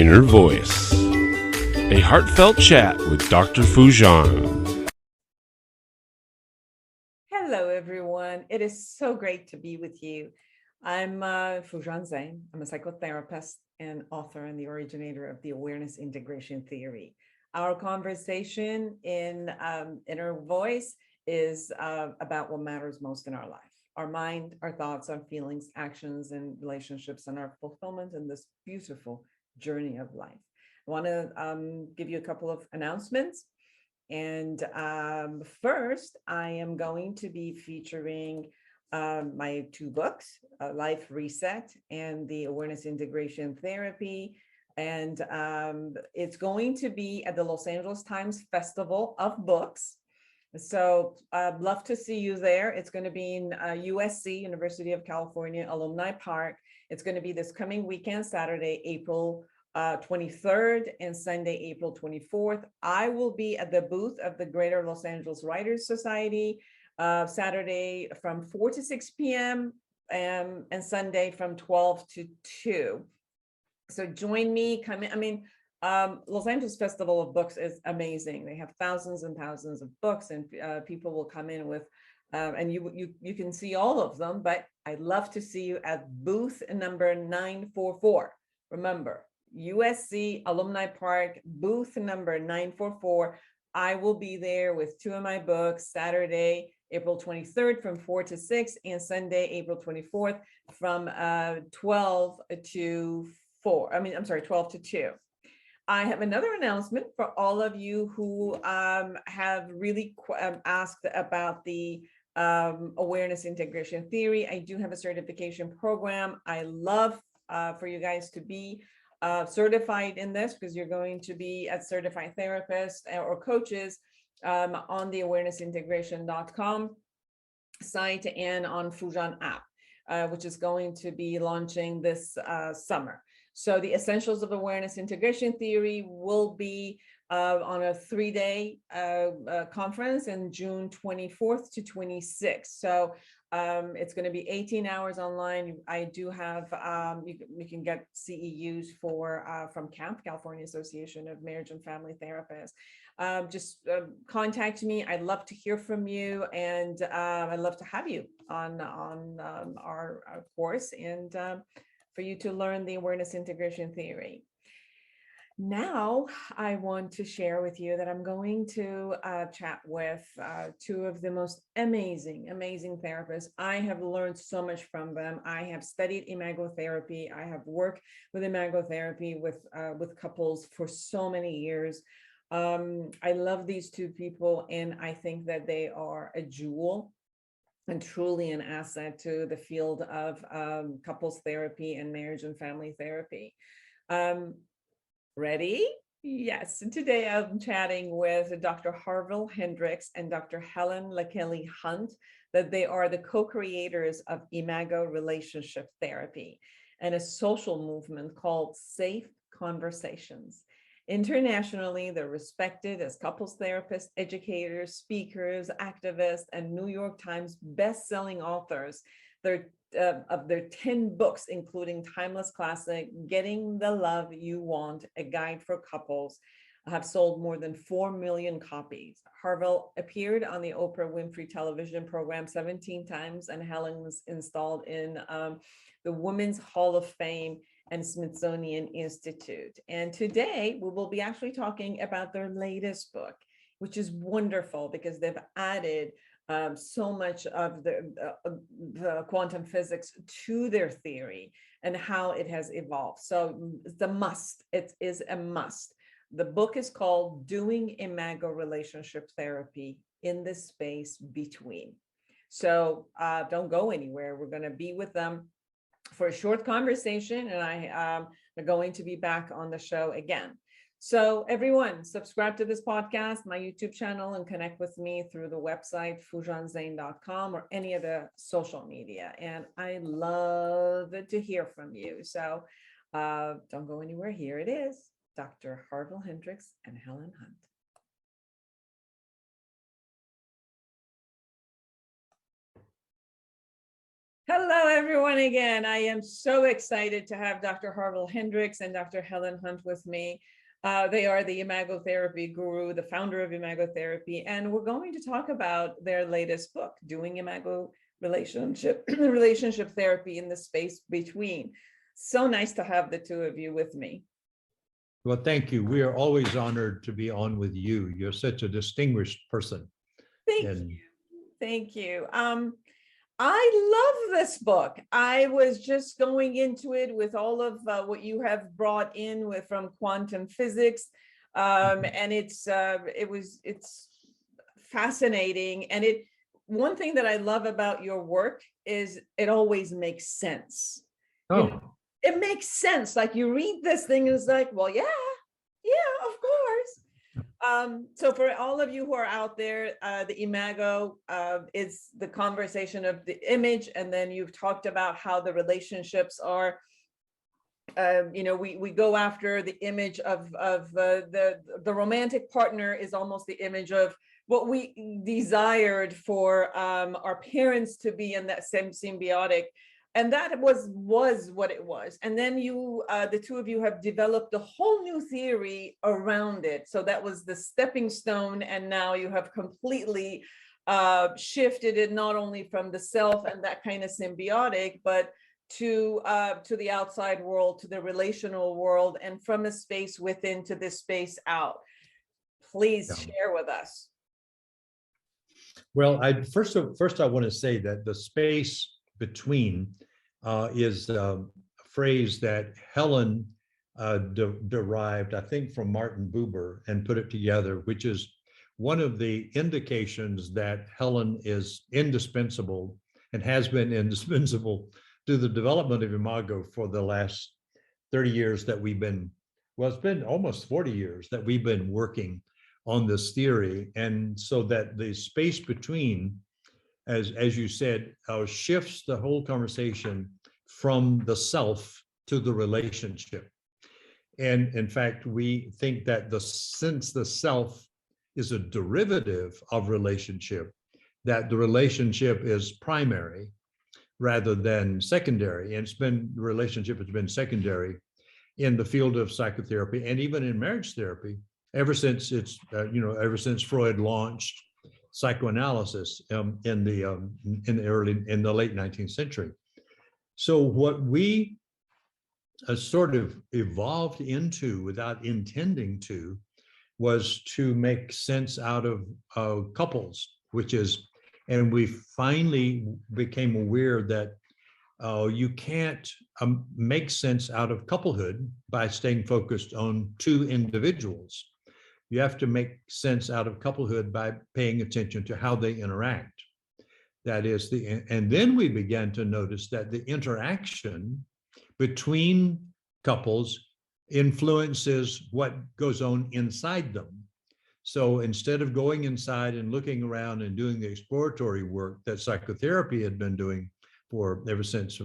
Inner Voice, a heartfelt chat with Dr. Foojan. Hello, everyone. It is so great to be with you. I'm Foojan Zeine. I'm a psychotherapist and author and the originator of the awareness integration theory. Our conversation in Inner Voice is about what matters most in our life: our mind, our thoughts, our feelings, actions, and relationships, and our fulfillment in this beautiful journey of life. I want to give you a couple of announcements. And first, I am going to be featuring my two books, Life Reset and the Awareness Integration Therapy. And it's going to be at the Los Angeles Times Festival of Books. So I'd love to see you there. It's going to be in USC, University of California Alumni Park. It's going to be this coming weekend, Saturday, April 23rd and Sunday, April 24th. I will be at the booth of the Greater Los Angeles Writers Society Saturday from 4 to 6 p.m. And Sunday from 12 to 2. So join me, come in. I mean, Los Angeles Festival of Books is amazing. They have thousands and thousands of books, and people will come in with, and you can see all of them, but I'd love to see you at booth number 944. Remember, USC Alumni Park, booth number 944. I will be there with two of my books, Saturday, April 23rd from 4 to 6, and Sunday, April 24th from 12 to 4. 12 to 2. I have another announcement for all of you who have really asked about the awareness integration theory. I do have a certification program. I love for you guys to be certified in this, because you're going to be a certified therapist or coaches on the awarenessintegration.com site and on Foojan app, which is going to be launching this summer. So the Essentials of Awareness Integration Theory will be on a 3-day conference in June 24th to 26th. So it's going to be 18 hours online. I do have, you can get CEUs from CAMP, California Association of Marriage and Family Therapists. Just contact me. I'd love to hear from you, and I'd love to have you on our course, and for you to learn the awareness integration theory. Now, I want to share with you that I'm going to chat with two of the most amazing therapists. I have learned so much from them. I have studied imagotherapy. I have worked with imagotherapy with couples for so many years. I love these two people, and I think that they are a jewel and truly an asset to the field of couples therapy and marriage and family therapy. Ready? Yes. Today I'm chatting with Dr. Harville Hendrix and Dr. Helen LaKelly Hunt, that they are the co-creators of Imago Relationship Therapy and a social movement called Safe Conversations. Internationally, they're respected as couples therapists, educators, speakers, activists, and New York Times best-selling authors. Of their 10 books, including timeless classic, Getting the Love You Want, a guide for couples, have sold more than 4 million copies. Harville appeared on the Oprah Winfrey television program 17 times, and Helen was installed in the Women's Hall of Fame and Smithsonian Institute. And today we will be actually talking about their latest book, which is wonderful because they've added so much of the quantum physics to their theory and how it has evolved. So it's a must. It is a must. The book is called Doing Imago Relationship Therapy in the Space Between. So don't go anywhere. We're going to be with them for a short conversation, and I am going to be back on the show again. So everyone, subscribe to this podcast, my YouTube channel, and connect with me through the website, foojanzeine.com, or any of the social media. And I love to hear from you. So don't go anywhere. Here it is, Dr. Harville Hendrix and Helen Hunt. Hello, everyone, again. I am so excited to have Dr. Harville Hendrix and Dr. Helen Hunt with me. They are the imagotherapy guru, the founder of imagotherapy, and we're going to talk about their latest book, Doing Imago Relationship, Relationship Therapy in the Space Between. So nice to have the two of you with me. Well, thank you. We are always honored to be on with you. You're such a distinguished person. Thank you. Thank you. I love this book. I was just going into it with all of what you have brought in with from quantum physics, and it's fascinating. And one thing that I love about your work is it always makes sense. Oh, You know, it makes sense. Like you read this thing, and it's like, well, yeah, of course. So for all of you who are out there, the imago is the conversation of the image, and then you've talked about how the relationships are. We go after the image of the romantic partner is almost the image of what we desired for our parents to be in that same symbiotic. And that was what it was. And then the two of you have developed a whole new theory around it. So that was the stepping stone. And now you have completely shifted it, not only from the self and that kind of symbiotic, but to the outside world, to the relational world, and from a space within to this space out. Please share with us. well, first I want to say that the space between is a phrase that Helen derived, I think, from Martin Buber and put it together, which is one of the indications that Helen is indispensable and has been indispensable to the development of Imago for the last 30 years that we've been, well, it's been almost 40 years that we've been working on this theory. And so that the space between, as you said, shifts the whole conversation from the self to the relationship. And in fact, we think that since the self is a derivative of relationship, that the relationship is primary rather than secondary. And the relationship has been secondary in the field of psychotherapy and even in marriage therapy ever since ever since Freud launched psychoanalysis in the late 19th century. So what we sort of evolved into without intending to was to make sense out of couples, and we finally became aware that you can't make sense out of couplehood by staying focused on two individuals. You have to make sense out of couplehood by paying attention to how they interact. That is and then we began to notice that the interaction between couples influences what goes on inside them. So instead of going inside and looking around and doing the exploratory work that psychotherapy had been doing ever since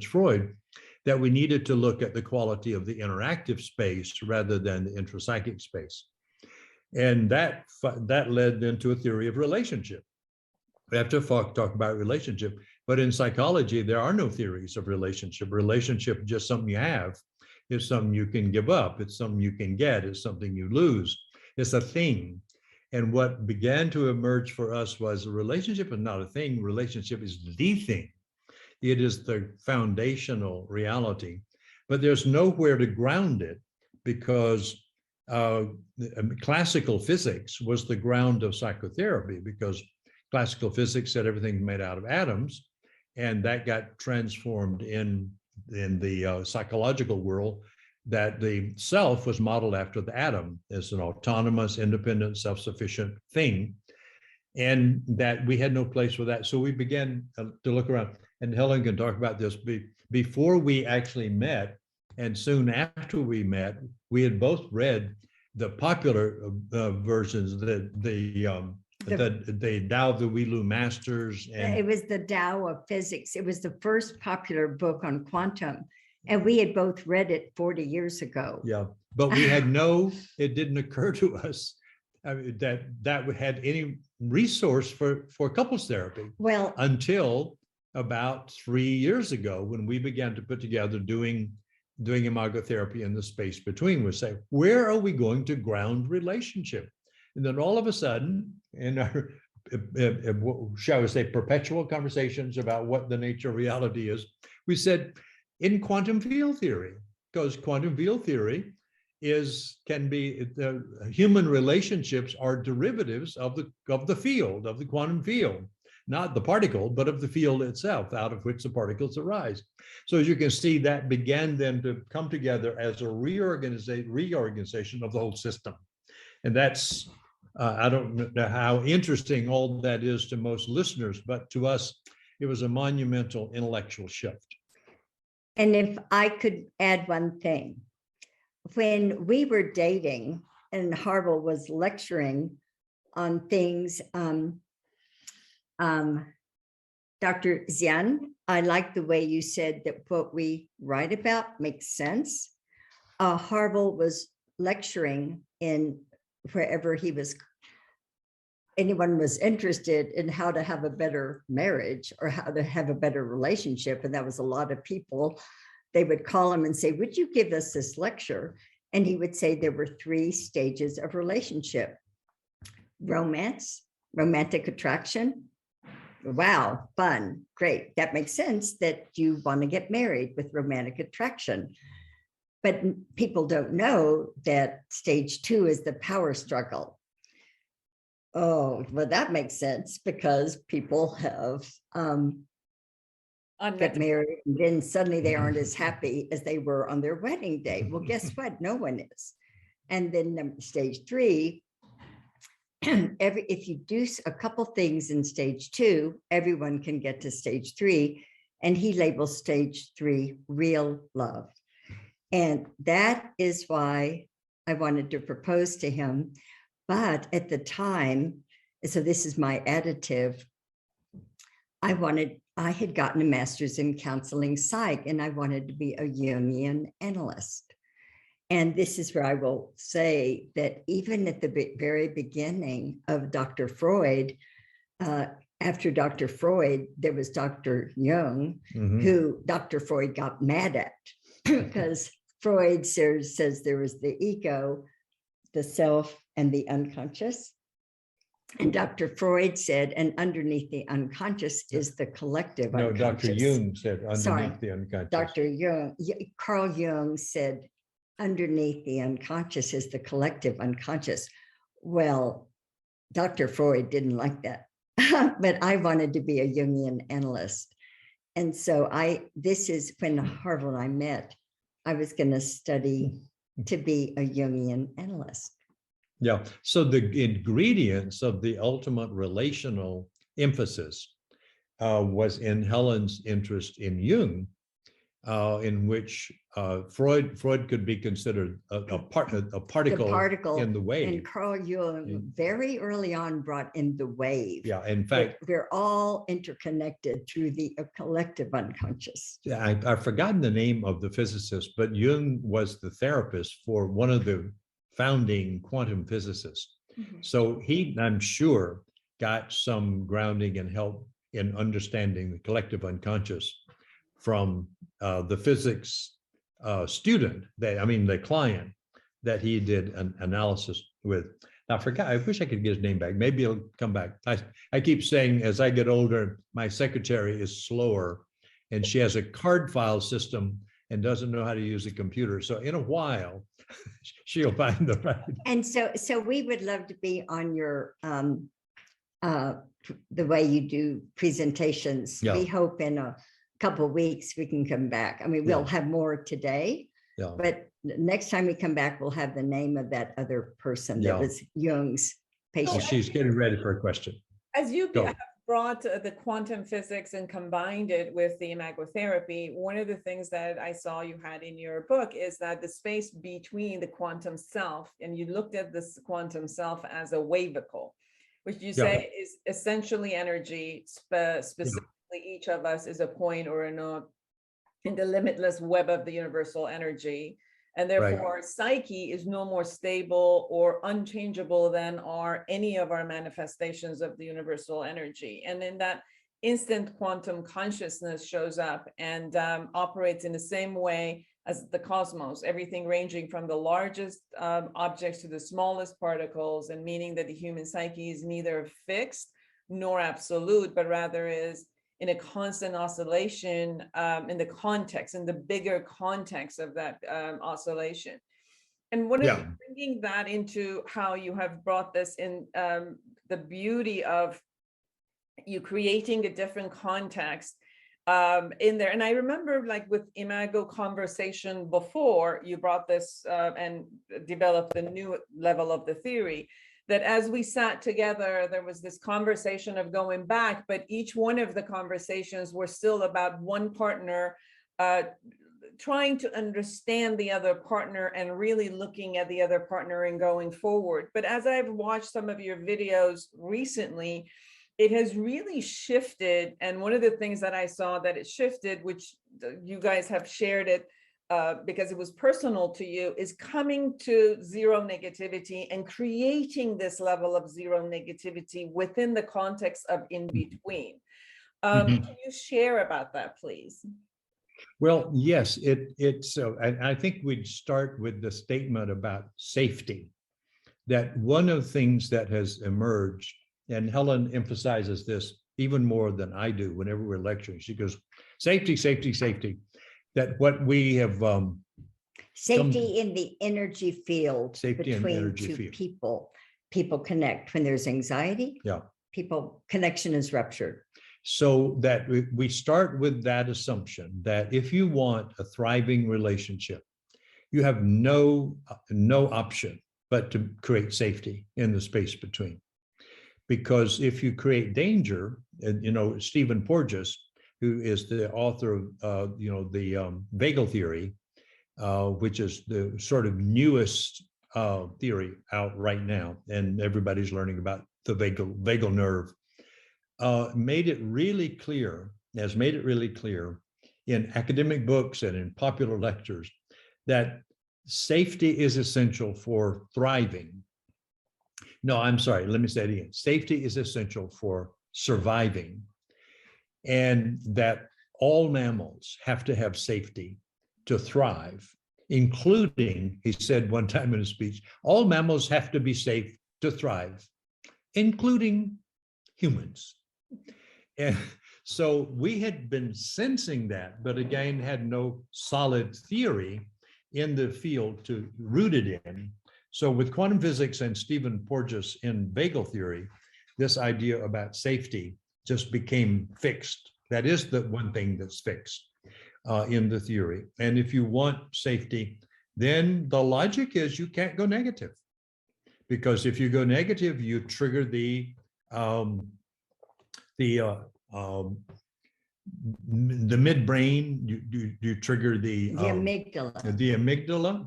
Freud, that we needed to look at the quality of the interactive space rather than the intrapsychic space. And that led then to a theory of relationship. We have to talk about relationship, but in psychology, there are no theories of relationship. Relationship is just something you have. It's something you can give up. It's something you can get. It's something you lose. It's a thing. And what began to emerge for us was a relationship is not a thing. Relationship is the thing. It is the foundational reality, but there's nowhere to ground it because classical physics was the ground of psychotherapy, because classical physics said everything's made out of atoms, and that got transformed in the psychological world, that the self was modeled after the atom as an autonomous, independent, self-sufficient thing, and that we had no place for that. So we began to look around, and Helen can talk about this. Before we actually met, and soon after we met, we had both read the popular versions, the Tao of the Wheelu Masters. And it was the Tao of Physics. It was the first popular book on quantum. And we had both read it 40 years ago. Yeah, but we had it didn't occur to us that had any resource for couples therapy. Well, until about 3 years ago when we began to put together doing imagotherapy in the space between. We say, where are we going to ground relationship? And then all of a sudden, in our, shall we say, perpetual conversations about what the nature of reality is, we said, in quantum field theory, because quantum field theory can be the human relationships are derivatives of the field, of the quantum field, not the particle, but of the field itself, out of which the particles arise. So as you can see, that began then to come together as a reorganization of the whole system. And that's, I don't know how interesting all that is to most listeners, but to us, it was a monumental intellectual shift. And if I could add one thing, when we were dating and Harville was lecturing on things, Dr. Zeine, I like the way you said that what we write about makes sense. Harville was lecturing in wherever anyone was interested in how to have a better marriage or how to have a better relationship. And that was a lot of people. They would call him and say, would you give us this lecture? And he would say there were 3 stages of relationship: romance, romantic attraction. Wow, fun, great. That makes sense that you want to get married with romantic attraction. But people don't know that stage 2 is the power struggle. Oh, well, that makes sense because people have get married and then suddenly they aren't as happy as they were on their wedding day. Well, guess what? No one is. And then stage 3, if you do a couple things in stage 2, everyone can get to stage 3. And he labels stage 3 real love. And that is why I wanted to propose to him. But at the time, so this is my additive, I had gotten a master's in counseling psych, and I wanted to be a Jungian analyst. And this is where I will say that even at the very beginning of Dr. Freud, after Dr. Freud, there was Dr. Jung, who Dr. Freud got mad at because Freud says there was the ego, the self, and the unconscious. And Dr. Freud said, and underneath the unconscious is the collective unconscious. No, Dr. Jung said underneath the unconscious. Dr. Jung, Carl Jung said, underneath the unconscious is the collective unconscious. Well, Dr. Freud didn't like that, but I wanted to be a Jungian analyst. And so this is when Harville and I met. I was going to study to be a Jungian analyst. Yeah. So the ingredients of the ultimate relational emphasis was in Helen's interest in Jung, in which Freud could be considered a particle in the wave. And Carl Jung very early on brought in the wave. Yeah, in fact, we're all interconnected through the collective unconscious. Yeah, I've forgotten the name of the physicist, but Jung was the therapist for one of the founding quantum physicists. So he, I'm sure, got some grounding and help in understanding the collective unconscious from the physics student, the client that he did an analysis with. Now, I forgot, I wish I could get his name back. Maybe he'll come back. I keep saying as I get older, my secretary is slower and she has a card file system and doesn't know how to use a computer. So in a while, she'll find the right. And so we would love to be on your, the way you do presentations. Yeah. We hope in a couple of weeks we can come back. I mean, we'll have more today, but next time we come back, we'll have the name of that other person that was Jung's patient. So she's getting ready for a question. As you have brought the quantum physics and combined it with the imagotherapy, one of the things that I saw you had in your book is that the space between the quantum self, and you looked at this quantum self as a wavicle, which you say is essentially energy, specifically each of us is a point or in the limitless web of the universal energy. And therefore, psyche is no more stable or unchangeable than are any of our manifestations of the universal energy. And in that instant quantum consciousness shows up and operates in the same way as the cosmos, everything ranging from the largest objects to the smallest particles, and meaning that the human psyche is neither fixed nor absolute, but rather is in a constant oscillation in the context, in the bigger context of that oscillation. And what Yeah. if bringing that into how you have brought this in, the beauty of you creating a different context in there. And I remember, like with Imago conversation before you brought this and developed the new level of the theory, that as we sat together, there was this conversation of going back, but each one of the conversations were still about one partner trying to understand the other partner and really looking at the other partner and going forward. But as I've watched some of your videos recently, it has really shifted. And one of the things that I saw that it shifted, which you guys have shared it because it was personal to you, is coming to zero negativity and creating this level of zero negativity within the context of in between. Can you share about that, please? Well, yes, it's I think we'd start with the statement about safety, that one of the things that has emerged, and Helen emphasizes this even more than I do whenever we're lecturing. She goes, safety, safety, safety. That what we have safety in the energy field Safety in between energy two field. people connect. When there's anxiety, Yeah. connection is ruptured. So that we start with that assumption that if you want a thriving relationship, you have no option but to create safety in the space between. Because if you create danger, and Stephen Porges, who is the author of the vagal theory, which is the sort of newest theory out right now, and everybody's learning about the vagal nerve, has made it really clear in academic books and in popular lectures that safety is essential for thriving. No, I'm sorry, let me say it again. Safety is essential for surviving, and that all mammals have to have safety to thrive, including, he said one time in a speech, all mammals have to be safe to thrive, including humans. And so we had been sensing that, but again, had no solid theory in the field to root it in. So with quantum physics and Stephen Porges in vagal theory, this idea about safety just became fixed. That is the one thing that's fixed in the theory. And if you want safety, then the logic is you can't go negative. Because if you go negative, you trigger the midbrain, you trigger the amygdala,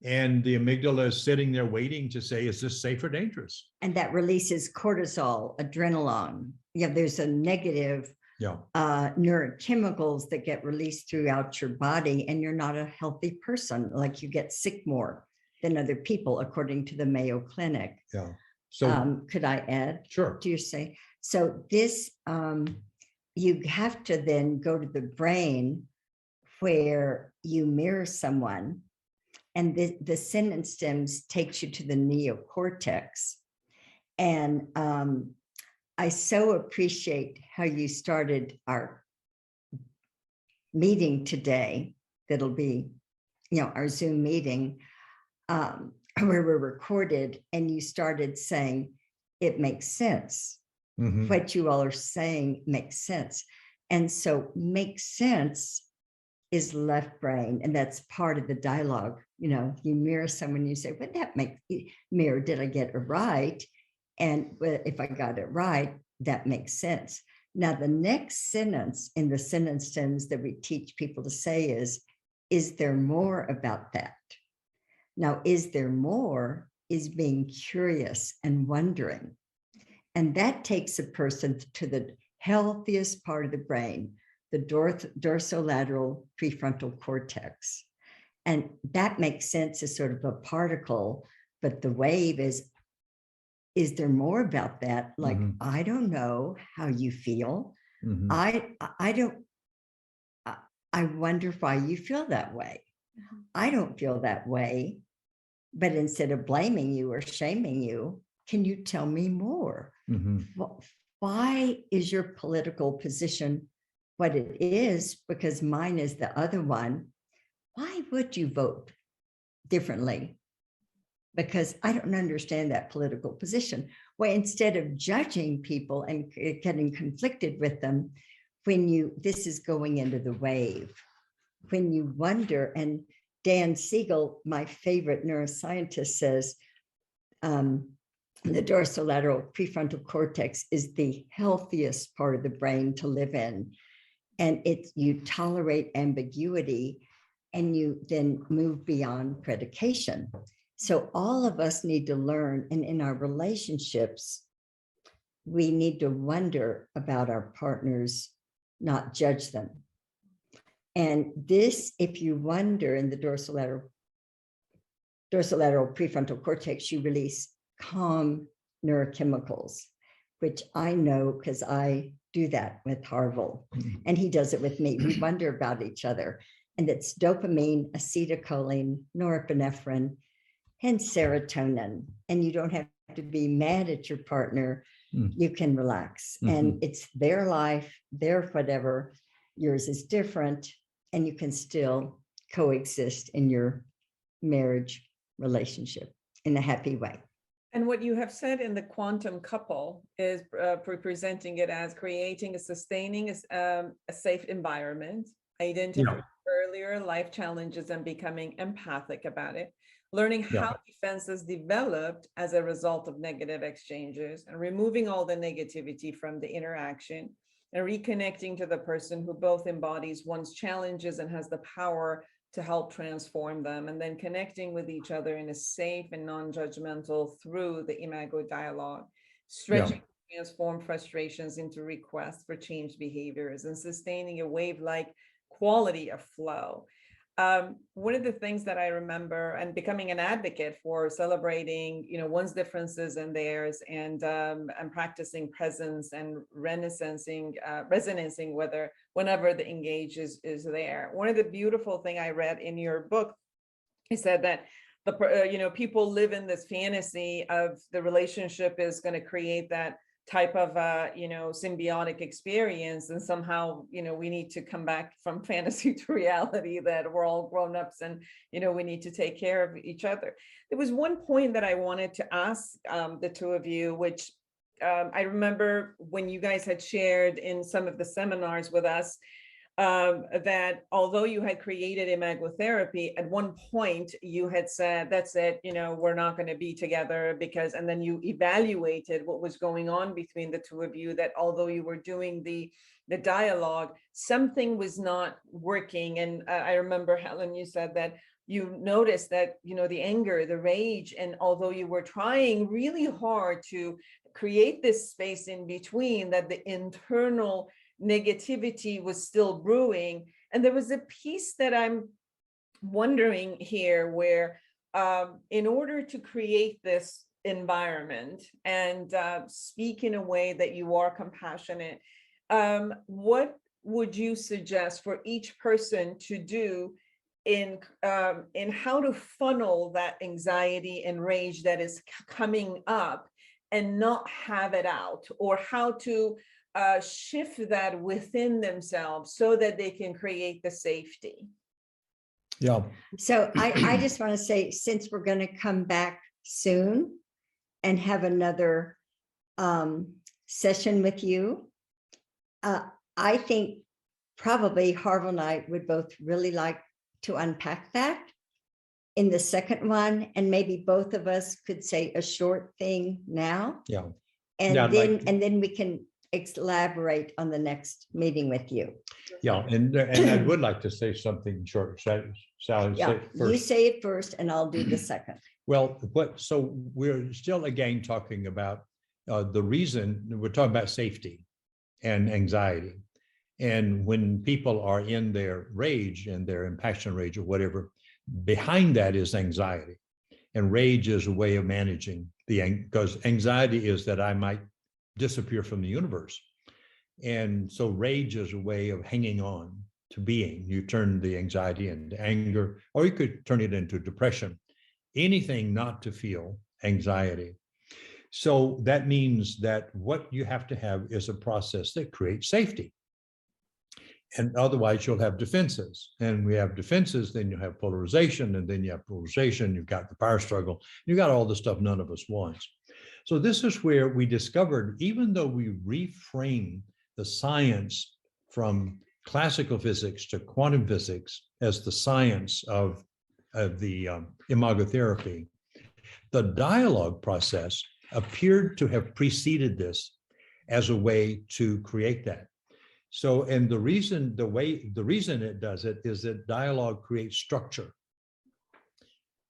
and the amygdala is sitting there waiting to say, is this safe or dangerous? And that releases cortisol, adrenaline. There's a negative neurochemicals that get released throughout your body, and you're not a healthy person. Like, you get sick more than other people, according to the Mayo Clinic. Yeah. So could I add? Sure. Do you say? So this, you have to then go to the brain where you mirror someone, and the sentence stems takes you to the neocortex. And I so appreciate how you started our meeting today. That'll be, our Zoom meeting, where we're recorded, and you started saying, it makes sense. Mhm. What you all are saying makes sense. And so makes sense is left brain. And that's part of the dialogue. You mirror someone, you say, would that make mirror, did I get it right? And if I got it right, that makes sense. Now, the next sentence in the sentence stems that we teach people to say is there more about that? Now, is there more is being curious and wondering. And that takes a person to the healthiest part of the brain, the dorsolateral prefrontal cortex. And that makes sense as sort of a particle, but the wave is there more about that? Like, I don't know how you feel, Mhm. I don't, I wonder why you feel that way. I don't feel that way. But instead of blaming you or shaming you, can you tell me more? Mhm. Why is your political position what it is? Because mine is the other one. Why would you vote differently? Because I don't understand that political position. Well, instead of judging people and getting conflicted with them, this is going into the wave, when you wonder, and Dan Siegel, my favorite neuroscientist, says the dorsolateral prefrontal cortex is the healthiest part of the brain to live in. And you tolerate ambiguity and you then move beyond predication. So all of us need to learn, and in our relationships, we need to wonder about our partners, not judge them. And this, if you wonder in the dorsolateral prefrontal cortex, you release calm neurochemicals, which I know because I do that with Harville, and he does it with me. We wonder about each other. And it's dopamine, acetylcholine, norepinephrine, and serotonin. And you don't have to be mad at your partner. You can relax. And it's their life, their whatever. Yours is different. And you can still coexist in your marriage relationship in a happy way. And what you have said in the quantum couple is presenting it as creating a sustaining a safe environment, identifying earlier life challenges and becoming empathic about it, learning how defenses developed as a result of negative exchanges, and removing all the negativity from the interaction, and reconnecting to the person who both embodies one's challenges and has the power to help transform them, and then connecting with each other in a safe and non-judgmental through the imago dialogue, stretching transform frustrations into requests for change behaviors, and sustaining a wave-like quality of flow. One of the things that I remember, and becoming an advocate for celebrating, one's differences and theirs, and practicing presence and resonancing whenever the engage is there. One of the beautiful thing I read in your book, you said that people live in this fantasy of the relationship is going to create that type of symbiotic experience, and somehow we need to come back from fantasy to reality, that we're all grown-ups and we need to take care of each other. There was one point that I wanted to ask the two of you, which I remember when you guys had shared in some of the seminars with us, that although you had created imagotherapy, at one point you had said, that's it, we're not going to be together because, and then you evaluated what was going on between the two of you, that although you were doing the dialogue, something was not working. And I remember, Helen, you said that you noticed that, the anger, the rage, and although you were trying really hard to create this space in between, that the internal negativity was still brewing. And there was a piece that I'm wondering here where in order to create this environment and speak in a way that you are compassionate, what would you suggest for each person to do in how to funnel that anxiety and rage that is coming up and not have it out, or how to shift that within themselves so that they can create the safety? So I just want to say, since we're going to come back soon and have another session with you, I think probably Harville and I would both really like to unpack that in the second one, and maybe both of us could say a short thing now. And then we can elaborate on the next meeting with you. And I would like to say something short. Sally, say it first. You say it first and I'll do the second. Well, so we're still again talking about the reason we're talking about safety and anxiety. And when people are in their rage and their impassioned rage or whatever, behind that is anxiety. And rage is a way of managing because anxiety is that I might disappear from the universe. And so rage is a way of hanging on to being. You turn the anxiety into anger, or you could turn it into depression. Anything not to feel anxiety. So that means that what you have to have is a process that creates safety. And otherwise you'll have defenses. And we have defenses, then you have polarization, and then you have polarization, you've got the power struggle, you've got all the stuff none of us wants. So this is where we discovered, even though we reframe the science from classical physics to quantum physics as the science of the imagotherapy, the dialogue process appeared to have preceded this as a way to create that. So, and the reason it does it is that dialogue creates structure.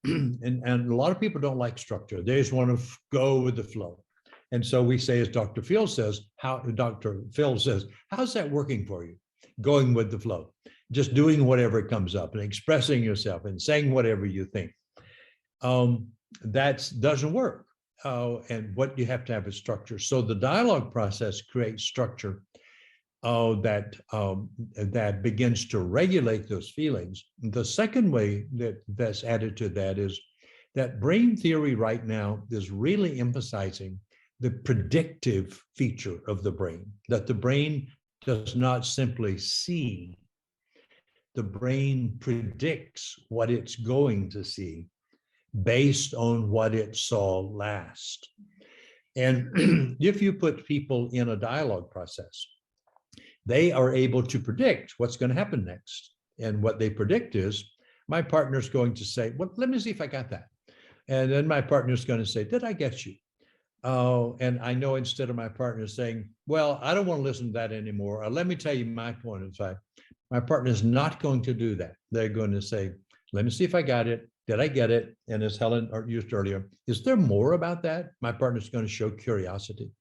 And a lot of people don't like structure. They just want to go with the flow. And so we say, as Dr. Phil says, how's that working for you? Going with the flow, just doing whatever comes up and expressing yourself and saying whatever you think. That doesn't work. And what you have to have is structure. So the dialogue process creates structure that begins to regulate those feelings. The second way that's added to that is that brain theory right now is really emphasizing the predictive feature of the brain, that the brain does not simply see, the brain predicts what it's going to see based on what it saw last. And if you put people in a dialogue process, they are able to predict what's going to happen next. And what they predict is, my partner's going to say, well, let me see if I got that. And then my partner's going to say, did I get you? And I know, instead of my partner saying, well, I don't want to listen to that anymore, let me tell you my point of view. My partner is not going to do that. They're going to say, let me see if I got it. Did I get it? And as Helen used earlier, is there more about that? My partner's going to show curiosity.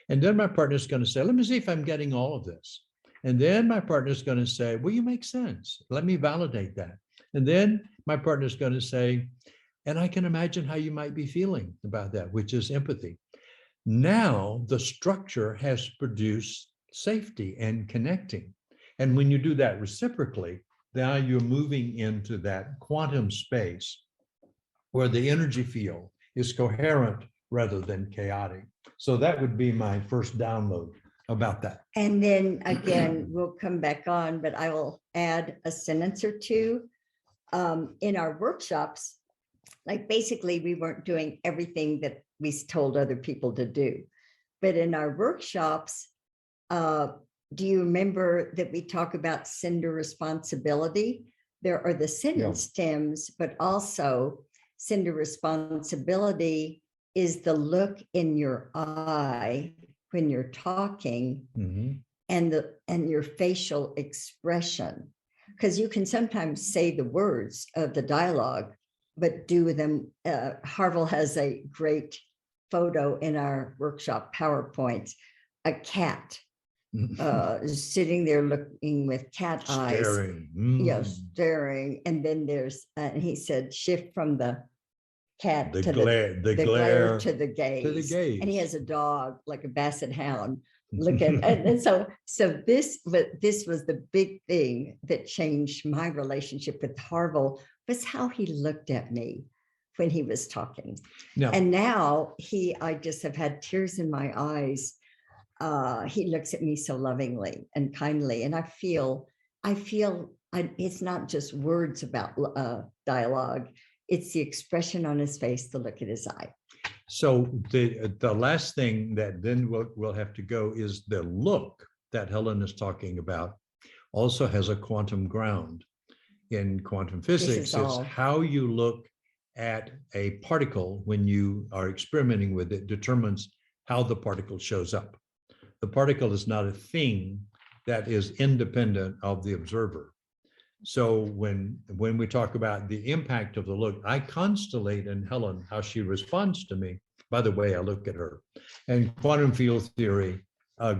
And then my partner's going to say, let me see if I'm getting all of this. And then my partner's going to say, well, you make sense. Let me validate that. And then my partner's going to say, and I can imagine how you might be feeling about that, which is empathy. Now the structure has produced safety and connecting. And when you do that reciprocally, now you're moving into that quantum space where the energy field is coherent rather than chaotic. So that would be my first download about that. And then again, we'll come back on, but I will add a sentence or two. In our workshops, like basically we weren't doing everything that we told other people to do. But in our workshops, do you remember that we talk about Cinder Responsibility? There are the sentence stems, but also Cinder Responsibility is the look in your eye when you're talking, and your facial expression. Because you can sometimes say the words of the dialogue, but do them. Harville has a great photo in our workshop PowerPoint, a cat sitting there looking with cat eyes. Yes, staring. And then there's, and he said, shift from the cat to the glare to the gaze. And he has a dog, like a basset hound, looking. and so this was the big thing that changed my relationship with Harville, was how he looked at me when he was talking. And now I just have had tears in my eyes. He looks at me so lovingly and kindly, and I feel it's not just words about dialogue. It's the expression on his face, the look at his eye. So the last thing that then we'll have to go is the look that Helen is talking about also has a quantum ground. In quantum physics, it's how you look at a particle when you are experimenting with it determines how the particle shows up. The particle is not a thing that is independent of the observer. So when we talk about the impact of the look, I constellate in Helen how she responds to me by the way I look at her. And quantum field theory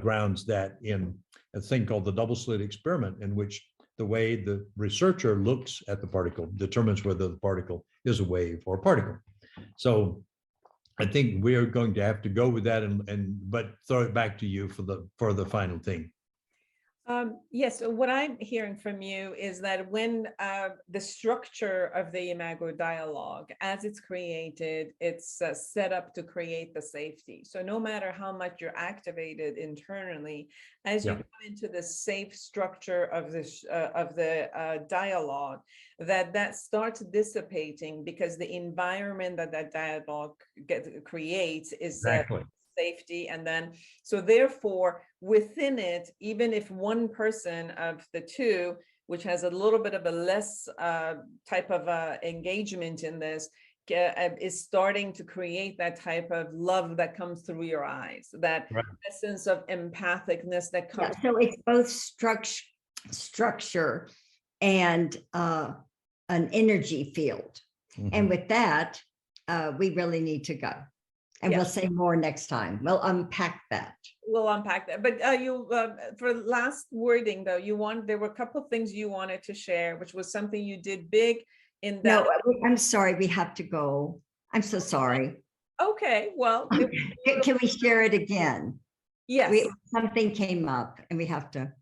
grounds that in a thing called the double slit experiment, in which the way the researcher looks at the particle determines whether the particle is a wave or a particle. So I think we are going to have to go with that but throw it back to you for the final thing. Yes, so what I'm hearing from you is that when the structure of the Imago dialogue, as it's created, it's set up to create the safety. So no matter how much you're activated internally, as you come into the safe structure of the dialogue, that starts dissipating, because the environment that dialogue creates is Exactly. safety. And then, so therefore, within it, even if one person of the two, which has a little bit of a less type of engagement in this, is starting to create that type of love that comes through your eyes, that essence of empathicness that comes. So it's both structure and an energy field. And with that, we really need to go. And we'll say more next time. We'll unpack that. We'll unpack that. But for last wording though, there were a couple of things you wanted to share, which was something you did big in that. No, I'm sorry, we have to go. I'm so sorry. Okay, well. Can we share it again? Yes. Something came up and we have to.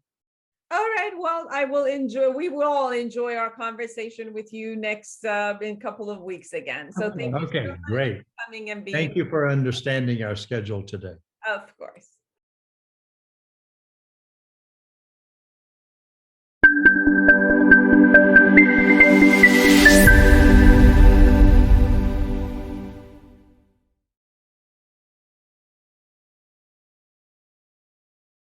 All right, well, we will all enjoy our conversation with you next in a couple of weeks again. So thank you so much Great. for coming and being. Thank you for understanding our schedule today. Of course.